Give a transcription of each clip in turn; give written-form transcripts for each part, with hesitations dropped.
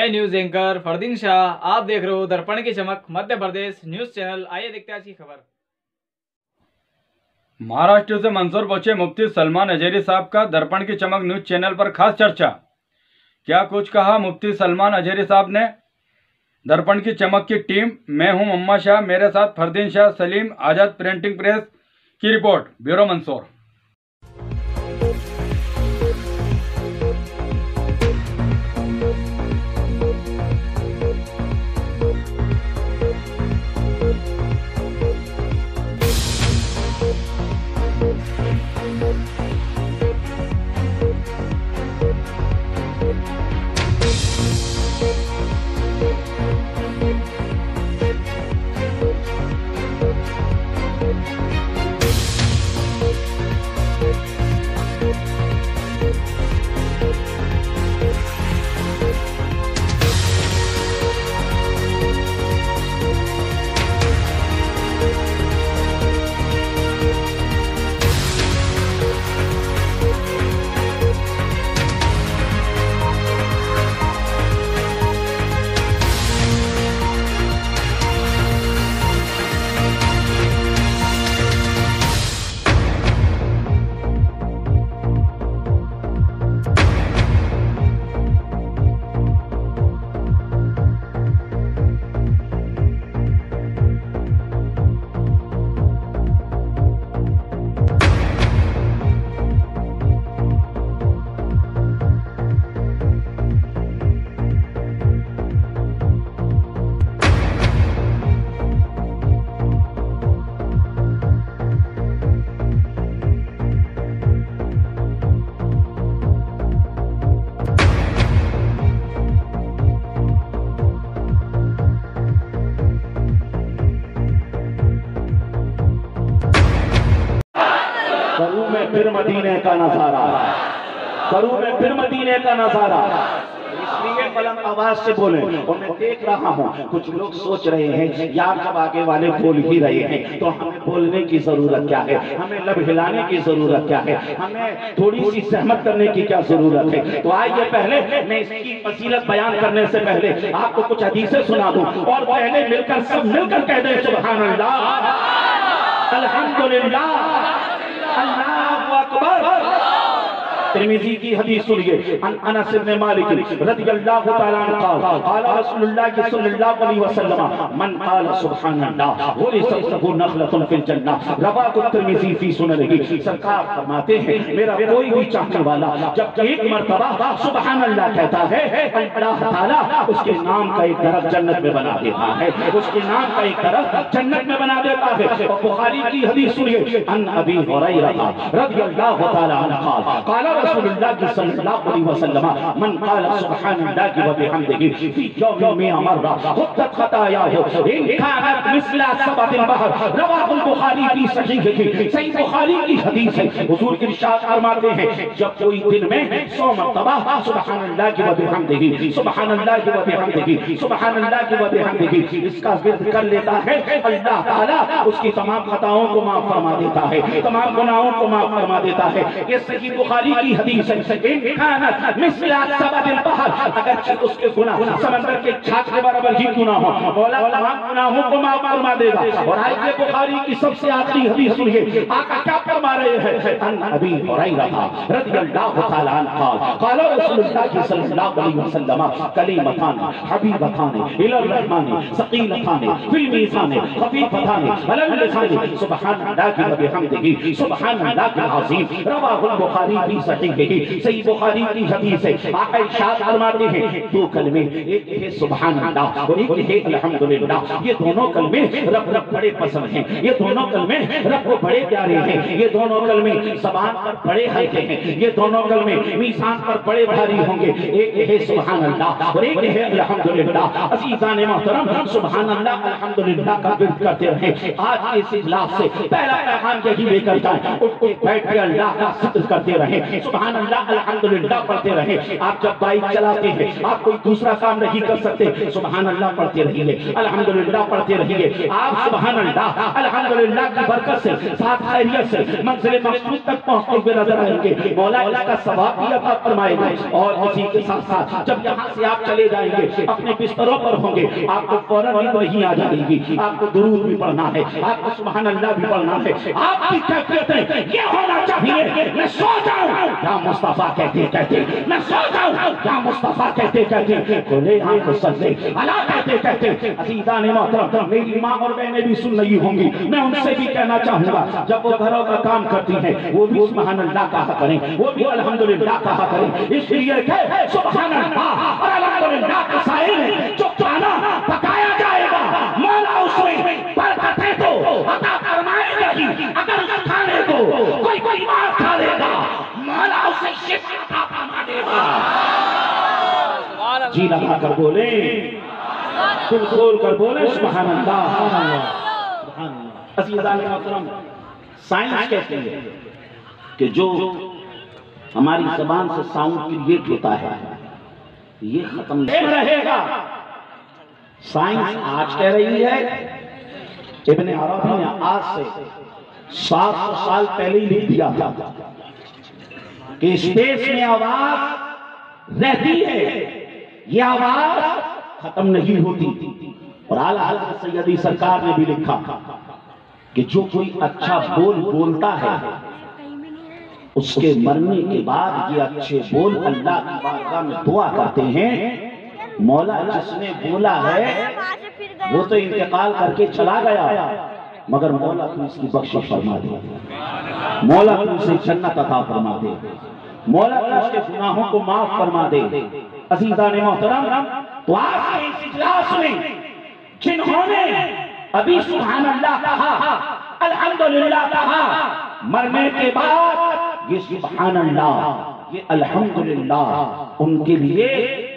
मैं news anchor Fardeen Shah, आप देख रहे हो दर्पण की चमक मध्य प्रदेश न्यूज चैनल। आइए देखते हैं आज की खबर। महाराष्ट्र से मंदसौर पहुंचे मुफ्ती सलमान अजहरी साहब का दर्पण की चमक न्यूज चैनल पर खास चर्चा। क्या कुछ कहा मुफ्ती सलमान अजहरी साहब ने? दर्पण की चमक की टीम, मैं हूं मम्मा शाह, मेरे साथ फरदीन शाह, सलीम, आजाद प्रिंटिंग प्रेस की रिपोर्ट, ब्यूरो मंदसौर। करूं मैं फिर मदीने का नजारा, करूं मैं फिर मदीने का नजारा, इसलिए बुलंद आवाज से बोले। और मैं देख रहा हूँ कुछ लोग सोच रहे हैं यार जब आगे वाले बोल ही रहे हैं तो हमें बोलने की जरूरत क्या है, हमें लब हिलाने की जरूरत क्या है, हमें थोड़ी सी सहमत करने की क्या जरूरत है। तो आइए पहले मैं इसकी फजीलत बयान करने से पहले आपको कुछ हदीसें सुना दूं और पहले मिलकर सब मिलकर कह दें सुभान अल्लाह, अल्हम्दुलिल्लाह, अल्लाहु अकबर। तिरमिज़ी की हदीस सुनिए, अनस इब्न मालिक रज़ियल्लाहु तआला अन्हु क़ाल रसूलुल्लाह सल्लल्लाहु अलैहि वसल्लम मन क़ाल सुब्हानल्लाह वलिसत लहु नखलतुन फिल जन्नह, रवाहु तिरमिज़ी फी सुननिही। सरकार फरमाते हैं मेरा कोई भी चाहने वाला जब एक मर्तबा सुब्हानल्लाह कहता है, अल्लाह ताला उसके नाम का एक दरख्त जन्नत में बना देता है, उसके नाम का एक दरख्त जन्नत में बना देता है। और बुखारी की हदीस सुनिए, अन अबी हुरैरा रज़ियल्लाहु तआला अन्हु क़ाल रसूलुल्लाह सल्लल्लाहु अलैहि वसल्लम मन क़ाल सुब्हानल्लाहि व बिहम्दिही फी यौमिन मिअ मर्रा हुत्तत खतायाहु इन कानत मिस्ला सबतिल बहर, रवाहुल बुखारी की सहीह, सही बुखारी की हदीस है। हुजूर इरशाद फरमाते हैं जब कोई दिन में 100 मर्तबा सुब्हानल्लाहि व बिहम्दिही, सुब्हानल्लाहि व बिहम्दिही, सुब्हानल्लाहि व बिहम्दिही इसका जिक्र कर लेता है, अल्लाह ताला उसकी तमाम खताओं को माफ फरमा देता है, तमाम गुनाहों को माफ फरमा देता है। ये सही बुखारी की हदीस है। अगर उसके गुनाह समंदर के छाछ के बराबर ही क्यों ना हो, मौला तमाम गुनाहों को माफ फरमा देगा। और आइए बुखारी की सबसे आखिरी हदीस सुनिए, आका क्या फरमा रहे हैं, अन अबी हुरैरा रज़ियल्लाहु तआला अन्हु क़ाल रसूलुल्लाह सल्लल्लाहु अलैहि वसल्लम कलिमतान हबीबतान इलर रहमान सकीलतान फिल मीज़ान खफीफतान अलल लिसान सुब्हानल्लाहि व बिहम्दिही सुब्हानल्लाहिल अज़ीम, रवाहुल बुखारी भी सही बुखारी की हदीस है। आका इरशाद फरमाते हैं दो कलमे, एक है सुभान अल्लाह और एक है अल्हम्दुलिल्लाह। ये दोनों कलमे रब बड़े पसंद हैं, ये दोनों कलमे रब को बड़े प्यारे हैं, ये दोनों कलमे ज़बान पर बड़े हल्के हैं, ये दोनों कलमे मीज़ान पर बड़े भारी होंगे। एक है सुभान अल्लाह और एक है अल्हम्दुलिल्लाह। अज़ीज़ान मोहतरम, सुभान अल्लाह अल्हम्दुलिल्लाह का जिक्र करते रहे। आज के इस इजलास से पहला पैगाम यही लेकर जाएं, उठ के बैठ के अल्लाह का जिक्र करते रहे। सुभान अल्लाह अल्हम्दुलिल्लाह पढ़ते रहें। आप जब बाइक चलाते हैं, आप कोई दूसरा काम नहीं कर सकते, सुभान अल्लाह पढ़ते रहिए, अल्हम्दुलिल्लाह पढ़ते रहिए। आप सुभान अल्लाह अल्हम्दुलिल्लाह की बरकत से, साथ खैरियत से मंजिल मकसूद तक पहुंचते हुए नजर आएंगे। मौला इसका सवाब भी अता फरमाएगा। और इसी के साथ साथ जब यहाँ से आप चले जाएंगे, अपने बिस्तरों पर होंगे, आपको फौरन नींद नहीं आ जाएगी। आपको दुरूद भी पढ़ना है, आपको सुभान अल्लाह भी पढ़ना है। आपकी कैफियत ये होना चाहिए, मैं सो जाऊं या मुस्तफा कहते कहते, मैं सो जाऊं या मुस्तफा कहते कहते, खुले आंख सजदे अला कहते कहते। अज़ीज़ान मोहतरम, मेरी माँ और बहनें भी सुन रही होंगी, मैं उनसे भी कहना चाहूंगा, जब वो घरों का काम करती हैं, वो भी सुभान अल्लाह कहा करें, वो भी अल्हम्दुलिल्लाह कहा करें। इसलिए कि सुभान अल्लाह और अल्हम्दुलिल्लाह का साइल है, जो खाना पकाया जाएगा मौला उसमें बरकतें तो अता फरमाएगा ही। अगर उस खाने को कोई बीमार खा लेगा, मौला उसे शिफा अता फरमा देगा। जी लगा कर बोले, दिल खोल कर बोले सुभान अल्लाह। अज़ीज़ान मोहतरम, साइंस कहती है कि जो हमारी जबान से साउंड क्रिएट होता है, ये खत्म नहीं रहेगा। साइंस आज कह रही है, इब्न अरबी ने आज से 700 साल पहले ही लिख दिया था कि स्पेस में आवाज रहती है, ये आवाज खत्म नहीं होती। और आला हज़रत सैयदी सरकार ने भी लिखा कि जो कोई अच्छा बोल बोलता है, उसके मरने के बाद ये अच्छे बोल अल्लाह की बारगाह में दुआ करते हैं। मौला जिसने बोला है वो तो इंतकाल करके चला गया, मगर मौला तू इसकी बख्शिश फरमा दे, मौला तू उसे जन्नत अता फरमा दे, मौला तू उसके गुनाहों को माफ फरमा दे। अज़ीज़ान मोहतरम, तो आज के इस इजलास में जिन्होंने अभी सुभान अल्लाह कहा, अल्हम्दुलिल्लाह कहा, मरने के बाद ये सुभान अल्लाह, ये अल्हम्दुलिल्लाह उनके लिए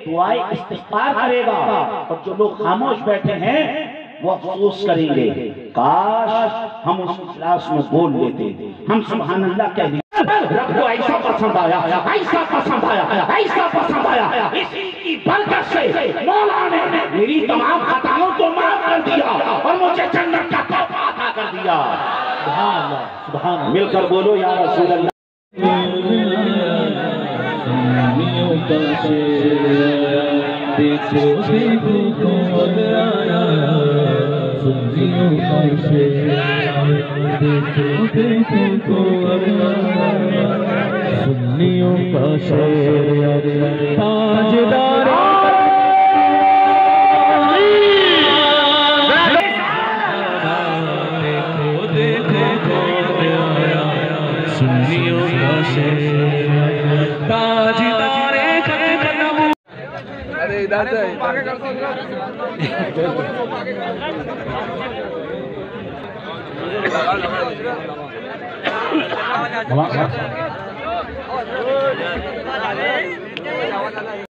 दुआए इस्तिग़फ़ार करेगा। और जो लोग खामोश बैठे हैं वो अफसोस करेंगे, काश हम उस इजलास में बोल लेते, हम सुभान अल्लाह कह देते। रब को ऐसा पसंद आया, ऐसा पसंद आया, ऐसा पसंद आया, इसी की बरकत से मौला ने मेरी तमाम खताओं को माफ कर दिया और मुझे जन्नत का तोहफा अता कर दिया। सुभान अल्लाह, सुभान अल्लाह। मिलकर बोलो या रसूल अल्लाह। देखो देखो कौन आया, सुनियो कैसे देखो देखो कौन आया, सुनियो कैसे ताजदार देखो देखो कौन आया, सुनियो कैसे ताजदार। अरे इधर से आगे कर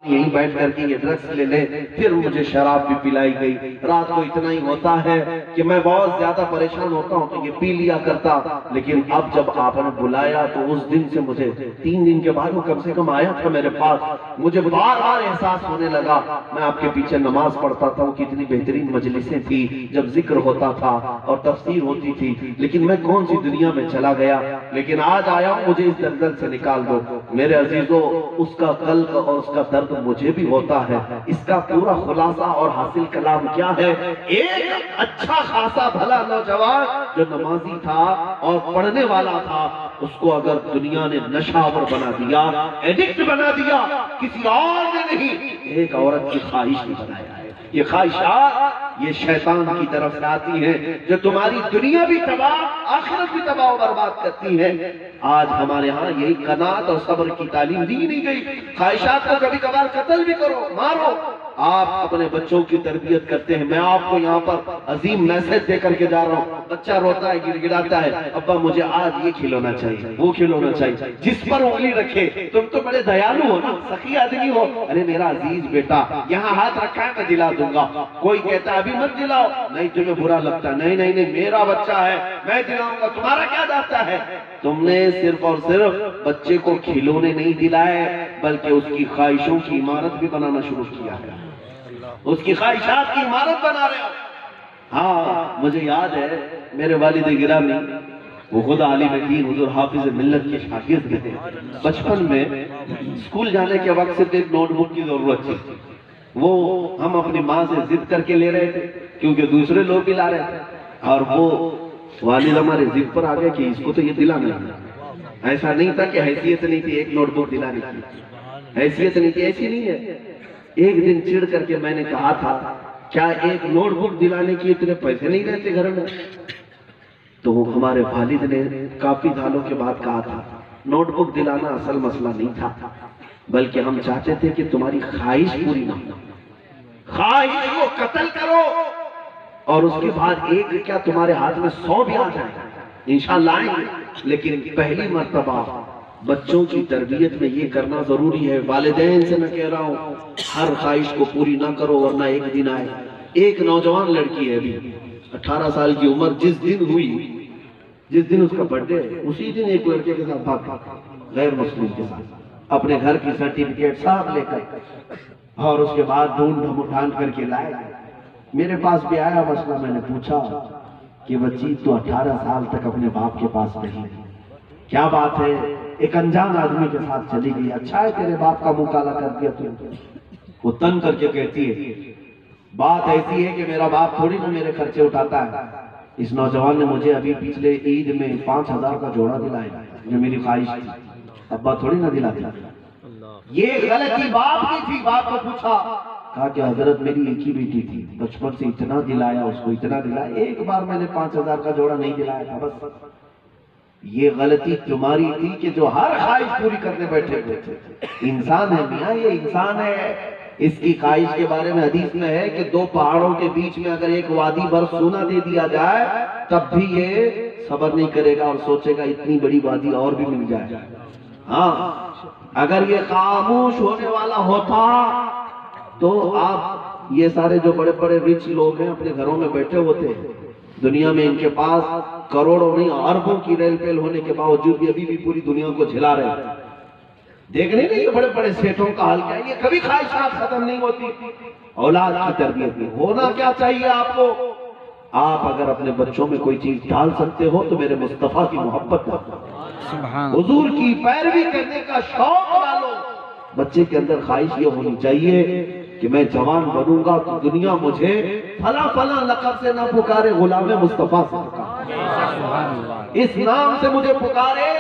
यहीं बैठ करके ये ड्रग्स ले ले, फिर मुझे शराब भी पिलाई गई। रात को इतना ही होता है कि मैं बहुत ज्यादा परेशान होता हूँ तो ये पी लिया करता। लेकिन अब जब आपने बुलाया तो उस दिन से मुझे 3 दिन के बाद वो कम से कम आया था मेरे पास, मुझे बार बार एहसास होने लगा। मैं आपके पीछे नमाज पढ़ता था, कितनी बेहतरीन मजलिसें थी जब जिक्र होता था और तफसीर होती थी। लेकिन मैं कौन सी दुनिया में चला गया। लेकिन आज आया, मुझे इस दलदल से निकाल दो मेरे अजीजों। उसका कल्ब और उसका दर्द मुझे भी होता है। इसका पूरा खुलासा और हासिल कलाम क्या है? एक अच्छा खासा भला नौजवान जो नमाजी था और पढ़ने वाला था, उसको अगर दुनिया ने नशावर बना दिया, एडिक्ट बना दिया, किसी और ने नहीं, एक औरत की ख्वाहिश ने बनाया है। ये ख्वाहिशात ये शैतान की तरफ से आती है जो तुम्हारी दुनिया भी तबाह, आखिरत भी तबाह और बर्बाद करती है। आज हमारे यहाँ यही कनात और सब्र की तालीम दी नहीं गई। ख्वाहिशात को कभी कभार कत्ल भी करो, मारो, آپ اپنے بچوں کی تربیت کرتے ہیں. میں آپ کو یہاں پر عظیم میسج دے کر کے جا رہا ہوں. بچہ روتا ہے, گڑ گڑاتا ہے, ابا مجھے آج یہ کھلونا چاہیے, وہ کھلونا چاہیے. جس پر انگلی رکھے, تم تو بڑے دیالو ہو نا, سخی آدمی ہو, ارے میرا عزیز بیٹا یہاں ہاتھ رکھا ہے میں دلا دوں گا. کوئی کہتا ہے ابھی مت دلاؤ, نہیں تمہیں برا لگتا, نہیں نہیں نہیں میرا بچہ ہے میں دلاؤں گا, تمہارا کیا جاتا ہے. تم نے صرف اور صرف بچے کو کھلونے نہیں دلائے بلکہ اس کی خواہشوں کی عمارت بھی بنانا شروع کیا ہے. اس کی خواہشات کی عمارت بنا رہے ہو. ہاں مجھے یاد ہے میرے والد گرامی وہ خود عالم دین حضور حافظ ملت کے شاگرد تھے. بچپن میں اسکول جانے کے وقت صرف ایک نوٹ بک کی ضرورت تھی. وہ ہم اپنی ماں سے ضد کر کے لے رہے تھے کیونکہ دوسرے لوگ بھی لا رہے تھے, اور وہ والد ہمارے ضد پر آ گئے کہ اس کو تو یہ دلانا ہے. ایسا نہیں تھا کہ حیثیت نہیں تھی ایک نوٹ بک دلانے کی, حیثیت نہیں تھی, ایسی نہیں ہے. ایک دن چڑ کر کے میں نے کہا تھا کیا ایک نوٹ بک دلانے کی اتنے پیسے نہیں رہتے گھر میں. تو ہمارے والد نے کافی سالوں کے بعد کہا تھا نوٹ بک دلانا اصل مسئلہ نہیں تھا, بلکہ ہم چاہتے تھے کہ تمہاری خواہش پوری نہ ہو, خواہش کو قتل کرو اور اس کے بعد ایک کیا تمہارے ہاتھ میں 100 بھی آ جائیں, انشاءاللہ آئیں گے. لیکن پہلی مرتبہ بچوں کی تربیت میں یہ کرنا ضروری ہے. والدین سے میں کہہ رہا ہوں ہر خواہش کو پوری نہ کرو ورنہ ایک دن آئے. ایک نوجوان لڑکی ہے ابھی 18 سال کی عمر, جس دن ہوئی, جس دن اس کا برتھ ڈے, اسی دن ایک لڑکے کے ساتھ بھاگ گئی, غیر مسلم کے ساتھ, اپنے گھر کی سرٹیفکیٹ ساتھ لے کر, اور اس کے بعد ڈھونڈ ڈھمٹان کر کے لائے. میرے پاس بھی آیا مسئلہ, میں نے پوچھا کہ بچی تو 18 سال تک اپنے باپ کے پاس رہی, کیا بات ہے ایک انجان آدمی کے ساتھ چلی گئی, اچھا ہے تیرے باپ کا منہ کالا کر دیا تو. وہ تن کر کے کہتی ہے بات ایسی ہے کہ میرا باپ تھوڑی نہ میرے خرچے اٹھاتا ہے. اس نوجوان نے مجھے ابھی پچھلے عید میں 5000 کا جوڑا دلایا جو میری خواہش تھی, ابا تھوڑی نہ دلاتا. یہ غلطی باپ کی تھی. باپ کو پوچھا, کہا کہ حضرت میری ایک ہی بیٹی تھی, بچپن سے اتنا دلایا اس کو, اتنا دلایا, ایک بار میں نے 5000 کا جوڑا نہیں دلایا تھا بس. یہ غلطی تمہاری تھی کہ جو ہر خواہش پوری کرنے بیٹھے ہوئے تھے. انسان ہے میاں, یہ انسان ہے, اس کی خواہش کے بارے میں حدیث میں ہے کہ 2 پہاڑوں کے بیچ میں اگر ایک وادی بھر سونا دے دیا جائے تب بھی یہ صبر نہیں کرے گا اور سوچے گا اتنی بڑی وادی اور بھی مل جائے. ہاں اگر یہ خاموش ہونے والا ہوتا تو آپ یہ سارے جو بڑے بڑے رچ لوگ ہیں اپنے گھروں میں بیٹھے ہوتے ہیں, دنیا میں ان کے پاس کروڑوں نہیں اربوں کی ریل پیل ہونے کے باوجود بھی ابھی بھی پوری دنیا کو جھلا رہے ہیں. دیکھنے نہیں بڑے بڑے سیٹوں کا حال کیا ہے, یہ کبھی خواہشات ختم نہیں ہوتی. اولاد کی تربیت میں ہونا کیا چاہیے آپ کو, آپ اگر اپنے بچوں میں کوئی چیز ڈال سکتے ہو تو میرے مصطفیٰ کی محبت ڈالو, حضور کی پیروی کرنے کا شوق ڈالو. بچے کے اندر خواہش یہ ہونی چاہیے کہ میں جوان بنوں گا تو دنیا مجھے فلاں فلاں لقب سے نہ پکارے, غلام مصطفیٰ سے پکارے, اس نام سے مجھے پکارے,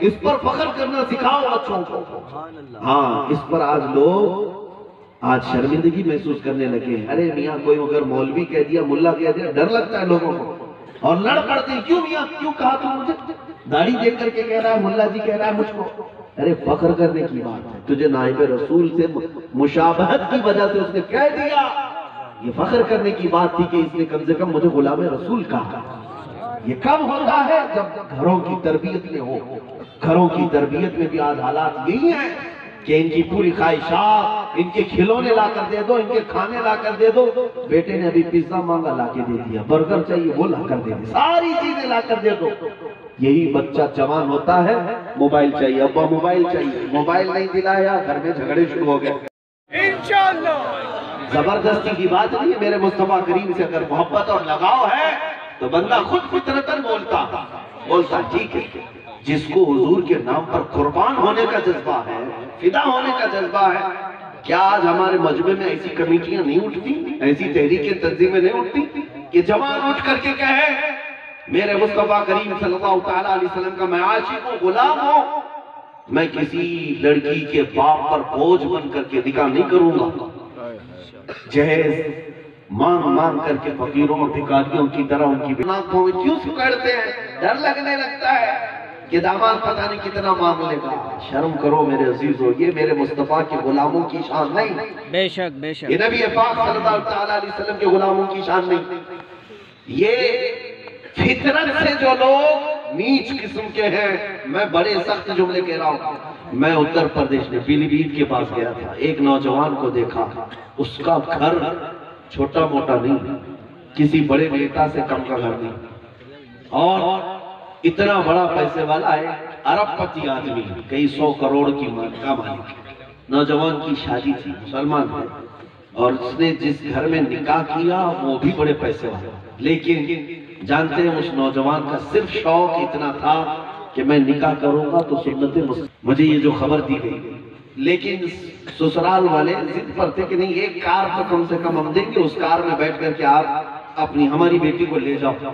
اس پر فخر کرنا سکھاؤ بچوں کو. ہاں اس پر آج لوگ شرمندگی محسوس کرنے لگے ہیں. ارے میاں کوئی اگر مولوی کہہ دیا, ملا کہہ دیا, ڈر لگتا ہے لوگوں کو اور لڑ پڑتے ہیں, کیوں میاں کیوں کہا تو مجھے, داڑھی دیکھ کر کے کہہ رہا ہے, ملا جی کہہ رہا ہے مجھ کو. ارے فخر کرنے کی بات ہے, تجھے نائب رسول سے مشابہت کی وجہ سے اس نے کہہ دیا, یہ فخر کرنے کی بات تھی کہ اس نے کم سے کم مجھے غلام رسول کہا. یہ کب ہوتا ہے جب گھروں کی تربیت میں ہو. گھروں کی تربیت میں بھی آج حالات یہی ہیں کہ ان کی پوری خواہشات, ان کے کھلونے لا کر دے دو, ان کے کھانے لا کر دے دو. بیٹے نے ابھی پیزا مانگا لا کے دے دیا, برگر چاہیے وہ لا کر دے دیا, ساری چیزیں لا کر دے دو. یہی بچہ جوان ہوتا ہے, موبائل چاہیے, ابا موبائل چاہیے, موبائل نہیں دلایا, گھر میں جھگڑے شروع ہو گئے. انشاءاللہ زبردستی کی بات نہیں ہے. میرے مصطفیٰ کریم سے اگر محبت اور لگاؤ ہے تو بندہ خود فطرتاً بولتا ٹھیک ہے. جس کو حضور کے نام پر قربان ہونے کا جذبہ ہے, فدا ہونے کا جذبہ ہے, کیا آج ہمارے مجمع میں ایسی کمیٹیاں نہیں اٹھتی, ایسی تحریکیں تنظیمیں نہیں اٹھتی کہ جوان اٹھ کر کے کہے میرے مصطفیٰ کریم صلی اللہ تعالیٰ علیہ وسلم کا میں عاشق ہوں, غلام ہوں, میں کسی لڑکی کے باپ پر بوجھ بن کر کے نکاح نہیں کروں گا. جہیز مانگ کر کے فقیروں اور بھکاریوں کی طرح ان کی بنا کو کیوں سکڑتے ہیں, ڈر لگنے لگتا ہے. کہ داماد پتہ نہیں کتنا مانگ لے گا. شرم کرو میرے عزیزو، یہ میرے مصطفیٰ کے غلاموں کی شان نہیں. بے شک بے شک. یہ نبی پاک صلی اللہ علیہ وسلم کے غلاموں کی شان نہیں. یہ فطرت سے جو لوگ نیچ قسم کے ہیں، میں بڑے سخت جملے کہہ رہا ہوں. میں اتر پردیش میں پیلی بھیت کے پاس گیا تھا. ایک نوجوان کو دیکھا، اس کا گھر چھوٹا موٹا نہیں، کسی بڑے نیتا سے کم کا گھر نہیں، اور اتنا بڑا پیسے والا ہے، ارب پتی آدمی، کئی 100 کروڑ کی کا مالک. نوجوان کی شادی تھی، مسلمان ہے، اور اس نے جس گھر میں نکاح کیا وہ بھی بڑے پیسے والا. لیکن جانتے ہیں اس نوجوان کا صرف شوق اتنا تھا کہ میں نکاح کروں گا تو سنت مجھے یہ جو خبر دی گئی. لیکن سسرال والے ضد پر تھے کہ نہیں، ایک کار تو کم سے کم ہم دیں گے، اس کار میں بیٹھ کر کے آپ اپنی ہماری بیٹی کو لے جاؤ.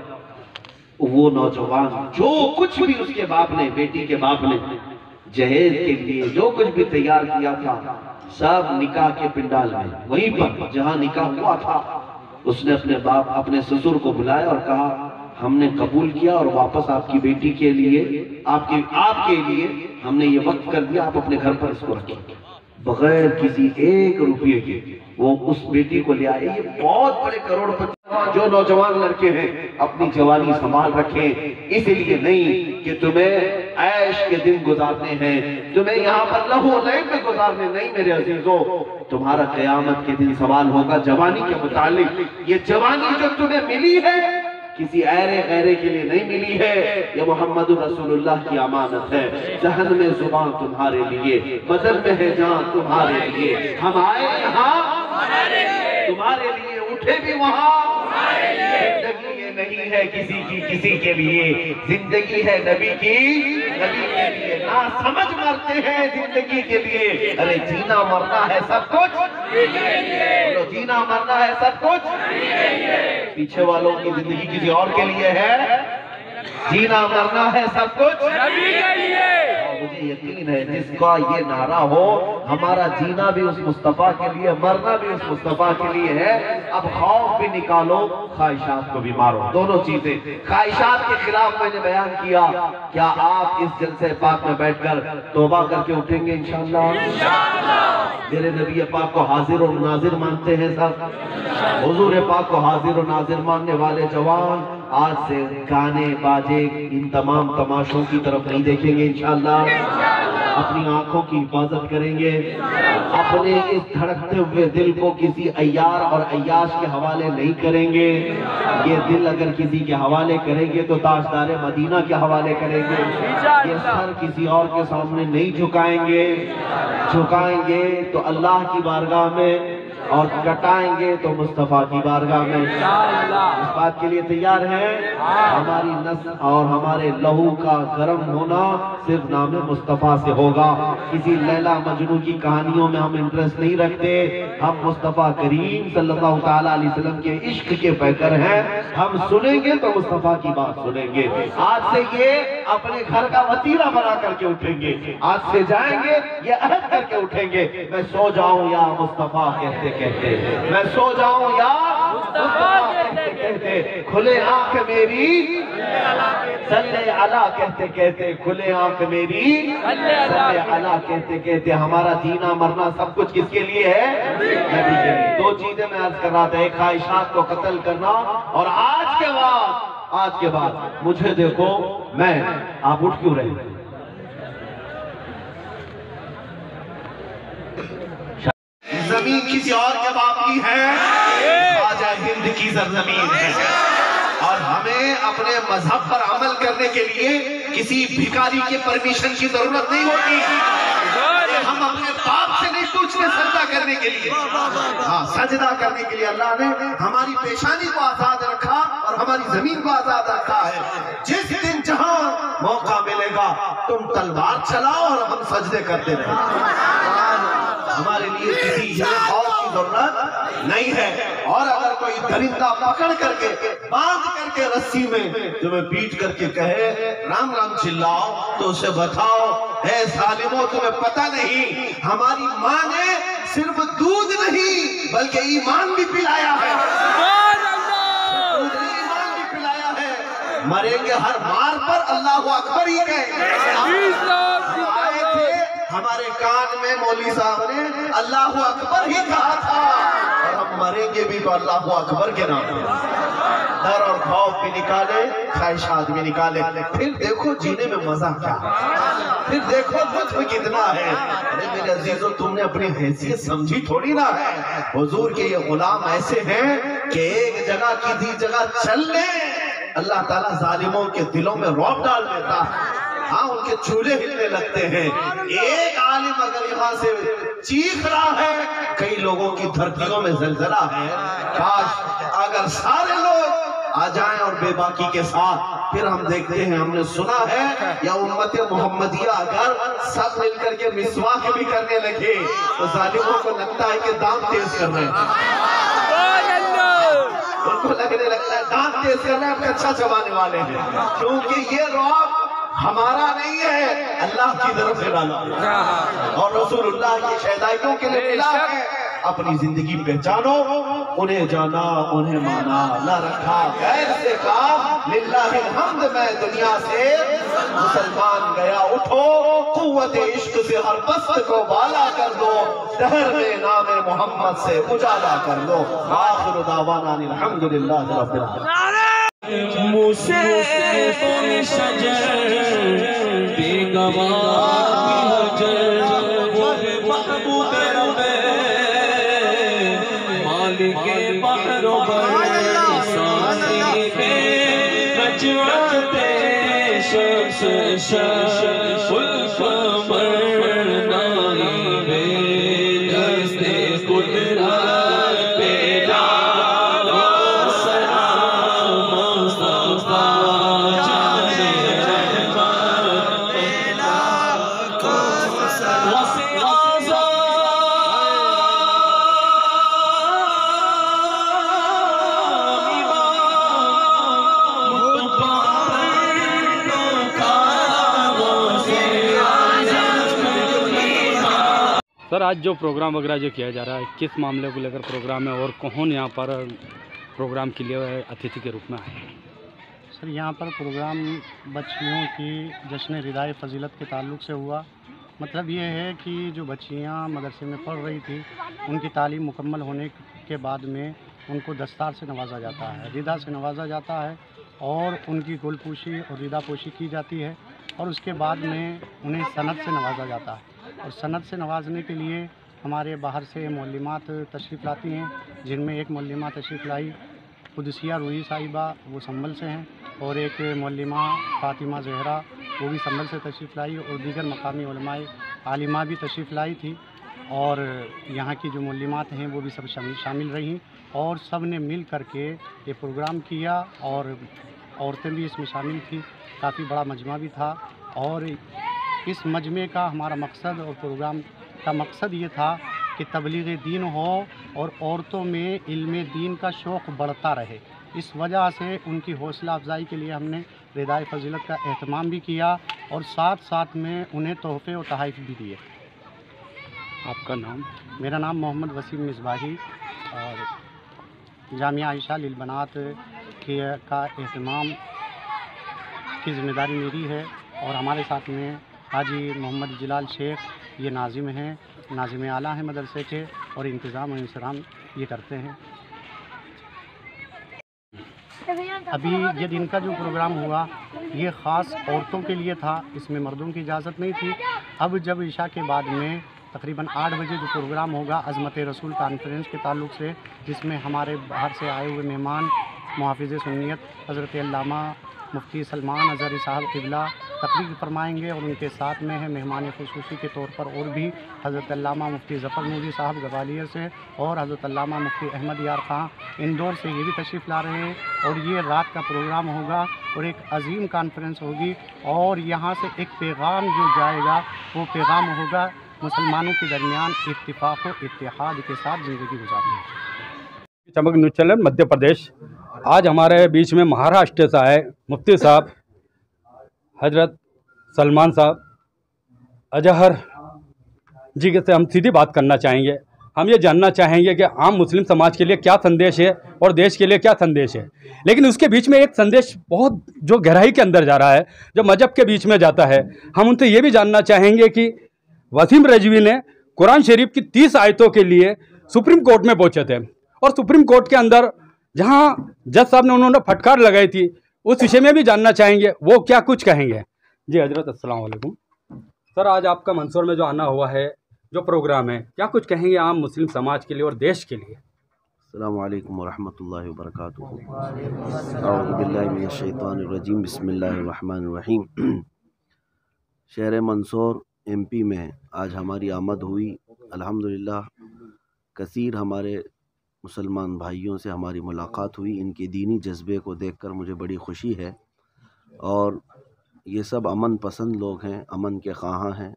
وہ نوجوان جو کچھ بھی اس کے باپ نے، بیٹی کے باپ نے جہیز کے لیے جو کچھ بھی تیار کیا تھا، سب نکاح کے پنڈال میں وہیں پر جہاں نکاح ہوا تھا اس نے اپنے باپ اپنے سسر کو بلایا اور کہا ہم نے قبول کیا اور واپس آپ کی بیٹی کے لیے آپ کے لیے ہم نے یہ وقت کر دیا، آپ اپنے گھر پر اس کو رکھیں. بغیر کسی 1 روپے کے وہ اس بیٹی کو لے آئے. یہ بہت بڑے کروڑ پتی. جو نوجوان لڑکے ہیں اپنی جوانی سنبھال رکھیں، اس لیے نہیں کہ تمہیں عیش کے دن گزارنے ہیں، تمہیں یہاں پر لہو لعب میں گزارنے نہیں میرے عزیزو. تمہارا قیامت کے دن سوال ہوگا جوانی کے متعلق. یہ جوانی جو تمہیں ملی ہے کسی غیرے کے لیے نہیں ملی ہے، یہ محمد رسول اللہ کی امانت ہے. ذہن میں زبان تمہارے لیے، بدن میں ہے جان تمہارے لیے. ہم آئے یہاں تمہارے لیے، اٹھے بھی وہاں. زندگی یہ نہیں ہے کسی کے لیے، زندگی ہے نبی کی، نبی کے لیے. نا سمجھ مرتے ہیں زندگی کے لیے. ارے جینا مرنا ہے سب کچھ، جینا مرنا ہے سب کچھ. پیچھے والوں کی زندگی کسی اور کے لیے ہے، جینا مرنا ہے سب کچھ نبی کے لیے. مجھے یقین ہے جس کا یہ نعرہ ہو، ہمارا جینا بھی اس مصطفیٰ کے لیے، مرنا بھی اس مصطفیٰ کے لیے ہے. اب خوف بھی نکالو، خواہشات کو بھی مارو. دونوں چیزیں. خواہشات کے خلاف میں نے بیان کیا. کیا آپ اس جلسے پاک میں بیٹھ کر توبہ کر کے اٹھیں گے انشاءاللہ؟ میرے نبی پاک کو حاضر و ناظر مانتے ہیں سب. حضور پاک کو حاضر و ناظر ماننے والے جوان آج سے گانے باجے ان تمام تماشوں کی طرف نہیں دیکھیں گے انشاءاللہ. اپنی آنکھوں کی حفاظت کریں گے. اپنے اس دھڑکتے ہوئے دل کو کسی عیار اور عیاش کے حوالے نہیں کریں گے. یہ دل اگر کسی کے حوالے کریں گے تو تاجدار مدینہ کے حوالے کریں گے. یہ سر کسی اور کے سامنے نہیں جھکائیں گے. جھکائیں گے تو اللہ کی بارگاہ میں اور کٹائیں گے تو مصطفیٰ کی بارگاہ میں. اس بات کے لیے تیار ہیں؟ ہماری نسل اور ہمارے لہو کا گرم ہونا صرف نام مصطفیٰ سے ہوگا. کسی لیلا مجنوں کی کہانیوں میں ہم انٹرسٹ نہیں رکھتے. ہم مصطفیٰ کریم صلی اللہ تعالیٰ علیہ وسلم کے عشق کے پیکر ہیں. ہم سنیں گے تو مصطفیٰ کی بات سنیں گے. آج سے یہ اپنے گھر کا وتیرہ بنا کر کے اٹھیں گے. آج سے جائیں گے یہ عہد کر کے اٹھیں گے، میں سو جاؤں یا مصطفیٰ کہتے کہتے، میں سو جاؤں یا مصطفیٰ کہتے کہتے، کھلے آنکھ میری صلی علیہ کہتے کہتے، کھلے آنکھ میری صلی علیہ کہتے کہتے. ہمارا جینا مرنا سب کچھ کس کے لیے ہے؟ نبی کے لیے. 2 چیزیں میں عرض کر رہا تھا، ایک خواہشات کو قتل کرنا، اور آج کے بعد مجھے دیکھو میں، آپ اٹھ کیوں رہے؟ زمین کسی اور کے باپ کی ہے، خواجہ ہند کی سرزمین ہے. اور ہمیں اپنے مذہب پر عمل کرنے کے لیے کسی بھکاری کے پرمیشن کی ضرورت نہیں ہوتی. ہم اپنے باپ سے نہیں پوچھتے سجدہ کرنے کے لیے. ہاں، سجدہ کرنے کے لیے اللہ نے ہماری پیشانی کو آزاد رکھا اور ہماری زمین کو آزاد رکھا ہے. جس دن جہاں موقع ملے گا تم تلوار چلاؤ اور ہم سجدے کرتے رہیں. ہمارے لیے کسی خوف کی ضرورت نہیں ہے. اور اگر کوئی درندہ پکڑ کر کے باندھ کر کے رسی میں تمہیں پیٹ کر کے کہے رام رام چلاؤ تو اسے بتاؤ، اے ظالموں تمہیں پتہ نہیں ہماری ماں نے صرف دودھ نہیں بلکہ ایمان بھی پلایا ہے. ایمان بھی پلایا ہے. مریں گے ہر مار پر पर अल्लाह अकबर ही कहेंगे। आए थे हमारे कान में मौलवी साहब ने अल्लाह अकबर ही कहा था, और हम मरेंगे भी तो अल्लाह अकबर के नाम पे। डर और खौफ भी निकाले, ख्वाहिशात भी निकाले, फिर देखो जीने में मजा क्या, फिर देखो लुत्फ कितना है। अरे मेरे अजीजों, तुमने अपनी हैसियत समझी थोड़ी ना है। हुजूर के ये गुलाम ऐसे हैं कि एक जगह की दी जगह चल ले, अल्लाह ताला जालिमों के दिलों में रौब डाल देता है। हाँ, उनके चूल्हे हिलने लगते हैं। एक आलिम अगर यहाँ से चीख रहा है, कई लोगों की धरतियों में जलजला है। काश अगर सारे लोग आ जाएं और बेबाकी के साथ, फिर हम देखते हैं, हमने सुना है या उम्मत मोहम्मदिया अगर सब मिलकर के मिसवाक भी करने लगे तो जालिमों को लगता है कि दांत तेज कर रहे हैं, उनको लगने लगता है दांत तेज कर रहे हैं, अब अच्छा चबाने वाले हैं, क्योंकि ये रौब हमारा नहीं है, अल्लाह की तरफ से डाला और रसूलुल्लाह की शहदाइयों के लिए मिला है। अपनी जिंदगी पहचानो, उन्हें जाना उन्हें माना, न रखा गैर से काम, लिल्लाहिल हम्द। मैं दुनिया से मुसलमान गया, उठो कुव्वत इश्क से हर पस्त को बाला कर दो, दहर में नाम मोहम्मद से उजाला कर दो। आखिर दावाना अल्हम्दुलिल्लाह रब्बिल आलमीन। मुझसे तुम शजर बेगवा के पहरो साथी के रचवाते शख्स दस्ते कुदरत पे डालो सलाम मुस्तफा जाने रहमत को सर, आज जो प्रोग्राम वगैरह जो किया जा रहा है, किस मामले को लेकर प्रोग्राम है और कौन यहाँ पर प्रोग्राम के लिए अतिथि के रूप में आए? सर, यहाँ पर प्रोग्राम बच्चियों की जश्न रिदाए फ़जीलत के ताल्लुक़ से हुआ। मतलब ये है कि जो बच्चियाँ मदरसे में पढ़ रही थी, उनकी तालीम मुकम्मल होने के बाद में उनको दस्तार से नवाजा जाता है, रिदा से नवाजा जाता है और उनकी गुलपोशी और रिदा पोशी की जाती है, और उसके बाद में उन्हें सनद से नवाजा जाता है। और सनद से नवाजने के लिए हमारे बाहर से मौलिमात तशरीफ़ लाती हैं, जिनमें एक मौलिमा तशरीफ़ लाई कुदसिया रूही साहिबा, वो संभल से हैं, और एक मौलिमा फ़ातिमा ज़हरा, वो भी संभल से तशरीफ़ लाई, और दीगर मकामी उलमाए आलिमा भी तशरीफ़ लाई थी। और यहाँ की जो मौलिमात हैं वो भी सब शामिल रहीं, और सब ने मिल करके ये प्रोग्राम किया, और औरतें भी इसमें शामिल थी। काफ़ी बड़ा मजमा भी था, और इस मजमे का हमारा मकसद और प्रोग्राम का मकसद ये था कि तबलीग दीन हो और औरतों में इल्म दीन का शौक़ बढ़ता रहे। इस वजह से उनकी हौसला अफजाई के लिए हमने रिदाए फ़जीलत का एहतमाम भी किया, और साथ साथ में उन्हें तोहफ़े और तोहफ़े भी दिए। आपका नाम? मेरा नाम मोहम्मद वसीम मिसबाही, और जामिया आयशा लिलबनात का एहतमाम की ज़िम्मेदारी मेरी है, और हमारे साथ में हाजी मोहम्मद जलाल शेख, ये नाजिम हैं, नाजिम आला हैं मदरसे के, और इंतज़ाम और इंसराम ये करते हैं। अभी ये दिन का जो प्रोग्राम हुआ ये ख़ास औरतों के लिए था, इसमें मर्दों की इजाज़त नहीं थी। अब जब इशा के बाद में तकरीबन 8 बजे जो प्रोग्राम होगा अज़मत रसूल कॉन्फ्रेंस के ताल्लुक़ से, जिसमें हमारे बाहर से आए हुए मेहमान मुहाफ़िज़ सुन्नियत हज़रत अल्लामा मुफ्ती सलमान अज़हरी साहब क़िबला तकरीर फरमाएंगे, और उनके साथ में है मेहमान ख़ुसूसी के तौर पर और भी हज़रत अल्लामा मुफ्ती ज़फ़र नूरी साहब गवालियर से, और हज़रत अल्लामा मुफ्ती अहमद यार ख़ां इंदौर से, ये भी तशरीफ़ ला रहे हैं। और ये रात का प्रोग्राम होगा और एक अजीम कॉन्फ्रेंस होगी, और यहाँ से एक पैगाम जो जाएगा वो पैगाम होगा मुसलमानों के दरमियान इत्तिफ़ाक़ व इत्तेहाद के साथ ज़िंदगी गुजारनी। चमक न्यूज़ चैनल मध्य प्रदेश। आज हमारे बीच में महाराष्ट्र से आए मुफ्ती साहब हजरत सलमान साहब अजहर जी के से हम सीधी बात करना चाहेंगे। हम ये जानना चाहेंगे कि आम मुस्लिम समाज के लिए क्या संदेश है और देश के लिए क्या संदेश है। लेकिन उसके बीच में एक संदेश बहुत जो गहराई के अंदर जा रहा है, जो मजहब के बीच में जाता है। हम उनसे ये भी जानना चाहेंगे कि वसीम रिजवी ने कुरान शरीफ की 30 आयतों के लिए सुप्रीम कोर्ट में पहुंचे थे, और सुप्रीम कोर्ट के अंदर जहां जज साहब ने उन्होंने फटकार लगाई थी, उस विषय में भी जानना चाहेंगे, वो क्या कुछ कहेंगे। जी हजरत, अस्सलाम वालेकुम। सर, आज आपका मंदसौर में जो आना हुआ है, जो प्रोग्राम है, क्या कुछ कहेंगे आम मुस्लिम समाज के लिए और देश के लिए। अस्सलामु अलैकुम वरहमतुल्लाहि वबरकातुहू। अऊज़ु बिल्लाहि मिनश शैतानिर रजीम, बिस्मिल्लाहिर रहमानिर रहीम। शहर मंदसौर MP में आज हमारी आमद हुई। अल्हम्दुलिल्लाह कसीर हमारे मुसलमान भाइयों से हमारी मुलाकात हुई। इनके दीनी जज्बे को देखकर मुझे बड़ी खुशी है, और ये सब अमन पसंद लोग हैं, अमन के ख़्वाहां हैं।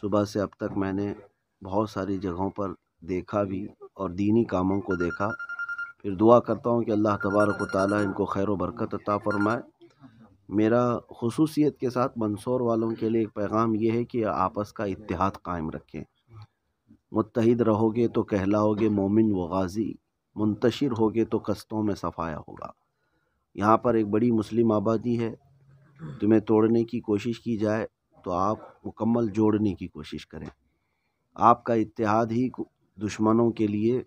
सुबह से अब तक मैंने बहुत सारी जगहों पर देखा भी और दीनी कामों को देखा। फिर दुआ करता हूँ कि अल्लाह तबारक व तआला इनको खैर व बरकत अता फरमाए। मेरा खुसूसियत के साथ मंदसौर वालों के लिए एक पैगाम ये है कि आपस का इत्तेहाद कायम रखें। मुत्तहिद रहोगे तो कहलाओगे मोमिन व गाज़ी, मुंतशिर होगे तो कस्तों में सफाया होगा। यहाँ पर एक बड़ी मुस्लिम आबादी है, तुम्हें तोड़ने की कोशिश की जाए तो आप मुकम्मल जोड़ने की कोशिश करें। आपका इत्तेहाद ही दुश्मनों के लिए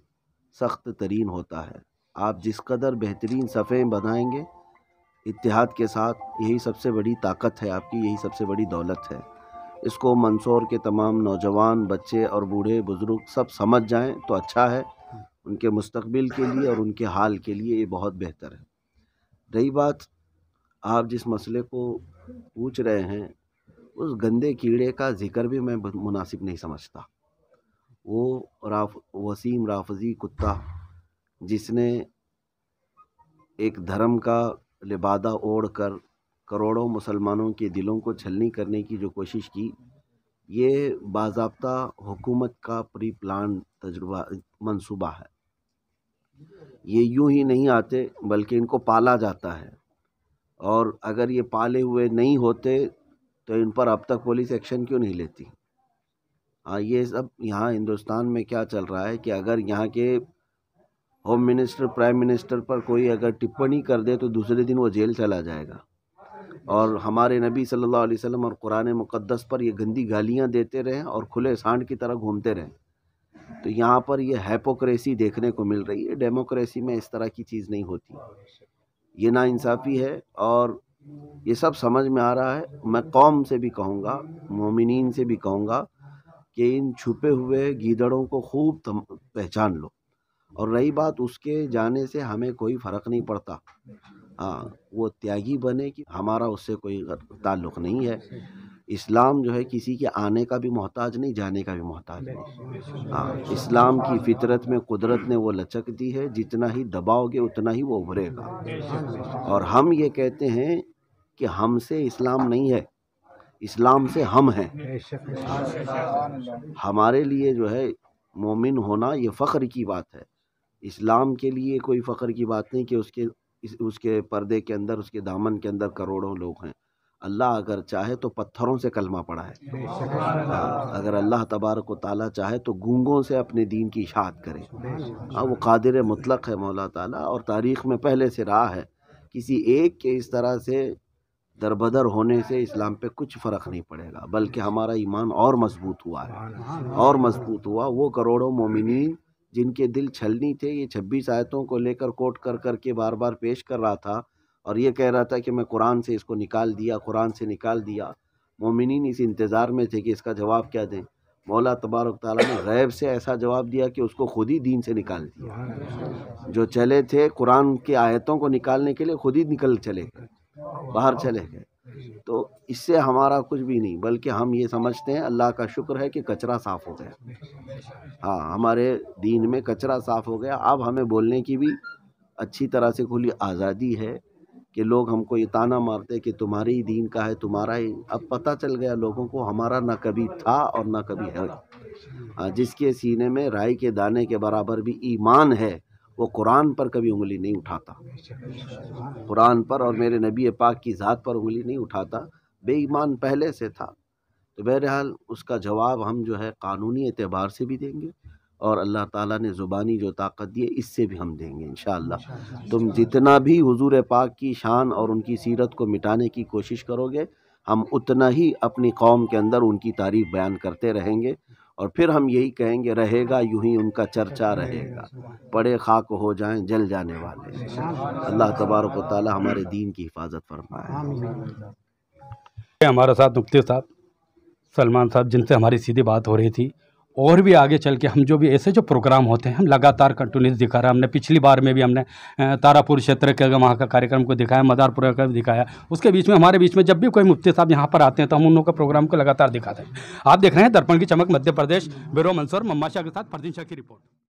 सख्त तरीन होता है। आप जिस कदर बेहतरीन सफ़े बनाएंगे इत्तेहाद के साथ, यही सबसे बड़ी ताकत है आपकी, यही सबसे बड़ी दौलत है। इसको मंदसौर के तमाम नौजवान, बच्चे और बूढ़े बुज़ुर्ग सब समझ जाएं तो अच्छा है, उनके मुस्तकबिल के लिए और उनके हाल के लिए ये बहुत बेहतर है। रही बात आप जिस मसले को पूछ रहे हैं, उस गंदे कीड़े का ज़िक्र भी मैं मुनासिब नहीं समझता। वो वसीम राफजी कुत्ता जिसने एक धर्म का लिबादा ओढ़ कर करोड़ों मुसलमानों के दिलों को छलनी करने की जो कोशिश की, ये बाज़ाब्ता हुकूमत का प्री प्लान तजुर्बा मंसूबा है। ये यूं ही नहीं आते बल्कि इनको पाला जाता है, और अगर ये पाले हुए नहीं होते तो इन पर अब तक पुलिस एक्शन क्यों नहीं लेती। ये सब यहाँ हिंदुस्तान में क्या चल रहा है कि अगर यहाँ के होम मिनिस्टर, प्राइम मिनिस्टर पर कोई अगर टिप्पणी कर दे तो दूसरे दिन वो जेल चला जाएगा, और हमारे नबी सल्लल्लाहु अलैहि वसल्लम और कुरान मुक़द्दस पर ये गंदी गालियाँ देते रहें और खुले सांड की तरह घूमते रहें, तो यहाँ पर ये हैपोक्रेसी देखने को मिल रही है। डेमोक्रेसी में इस तरह की चीज़ नहीं होती, ये नाइंसाफ़ी है, और ये सब समझ में आ रहा है। मैं कौम से भी कहूँगा, मोमिनीन से भी कहूँगा कि इन छुपे हुए गीदड़ों को खूब पहचान लो। और रही बात उसके जाने से हमें कोई फ़र्क नहीं पड़ता, हाँ वो त्यागी बने कि हमारा उससे कोई ताल्लुक़ नहीं है। इस्लाम जो है किसी के आने का भी मोहताज नहीं, जाने का भी मोहताज नहीं। हाँ, इस्लाम की फितरत में कुदरत ने वो लचक दी है, जितना ही दबाओगे उतना ही वो उभरेगा। और हम ये कहते हैं कि हमसे इस्लाम नहीं है, इस्लाम से हम हैं। हमारे लिए जो है मोमिन होना ये फ़ख्र की बात है। इस्लाम के लिए कोई फ़ख्र की बात नहीं कि उसके पर्दे के अंदर, उसके दामन के अंदर करोड़ों लोग हैं। अल्लाह अगर चाहे तो पत्थरों से कलमा पड़ा है। अगर अल्लाह तबारक व तआला चाहे तो गूंगों से अपने दीन की इशाअत करे। वो कादिर मुतलक है मौला ताला, और तारीख़ में पहले से रहा है। किसी एक के इस तरह से दरबदर होने से इस्लाम पे कुछ फ़र्क नहीं पड़ेगा, बल्कि हमारा ईमान और मजबूत हुआ है, और मजबूत हुआ। वो करोड़ों मोमिनीन जिनके दिल छलनी थे, ये 26 आयतों को लेकर कोट कर कर के बार बार पेश कर रहा था, और ये कह रहा था कि मैं कुरान से इसको निकाल दिया, कुरान से निकाल दिया। मोमिनीन इस इंतज़ार में थे कि इसका जवाब क्या दें। मौला तबारक ताला ने गैब से ऐसा जवाब दिया कि उसको खुद ही दीन से निकाल दिया। जो चले थे कुरान की आयतों को निकालने के लिए, खुद ही निकल चले गए, बाहर चले गए। तो इससे हमारा कुछ भी नहीं, बल्कि हम ये समझते हैं अल्लाह का शुक्र है कि कचरा साफ़ हो गया। हाँ, हमारे दीन में कचरा साफ़ हो गया। अब हमें बोलने की भी अच्छी तरह से खुली आज़ादी है कि लोग हमको ये ताना मारते कि तुम्हारे ही दीन का है, तुम्हारा ही। अब पता चल गया लोगों को हमारा ना कभी था और ना कभी है। जिसके सीने में राई के दाने के बराबर भी ईमान है, वो कुरान पर कभी उंगली नहीं उठाता, कुरान पर और मेरे नबी पाक की ज़ात पर उंगली नहीं उठाता। बेईमान पहले से था। तो बहरहाल उसका जवाब हम जो है कानूनी एतबार से भी देंगे اور اللہ تعالیٰ نے زبانی جو طاقت دی ہے اس سے بھی ہم دیں گے انشاءاللہ۔ تم جتنا بھی حضور پاک کی شان اور ان کی سیرت کو مٹانے کی کوشش کرو گے، ہم اتنا ہی اپنی قوم کے اندر ان کی تعریف بیان کرتے رہیں گے، اور پھر ہم یہی کہیں گے رہے گا یوں ہی ان کا چرچا رہے گا، پڑے خاک ہو جائیں جل جانے والے۔ اللہ تبارک و تعالی ہمارے دین کی حفاظت فرمائے۔ ہمارے ساتھ مفتی صاحب سلمان صاحب، جن سے ہماری سیدھی بات ہو رہی تھی، اور بھی آگے چل کے ہم جو بھی ایسے جو پروگرام ہوتے ہیں ہم لگاتار کنٹینیوس دکھا رہے ہیں۔ ہم نے پچھلی بار میں بھی ہم نے تارا پور چھیتر کے وہاں کا کاریہ کو دکھایا، مدار پور کا بھی دکھایا۔ اس کے بیچ میں ہمارے بیچ میں جب بھی کوئی مفتی صاحب یہاں پر آتے ہیں تو ہم ان لوگوں کا پروگرام کو لگاتار دکھاتے ہیں۔ آپ دیکھ رہے ہیں درپن کی چمک مدھیہ پردیش، بیرو منصور مما شاہ کے ساتھ فردین شاہ کی رپورٹ۔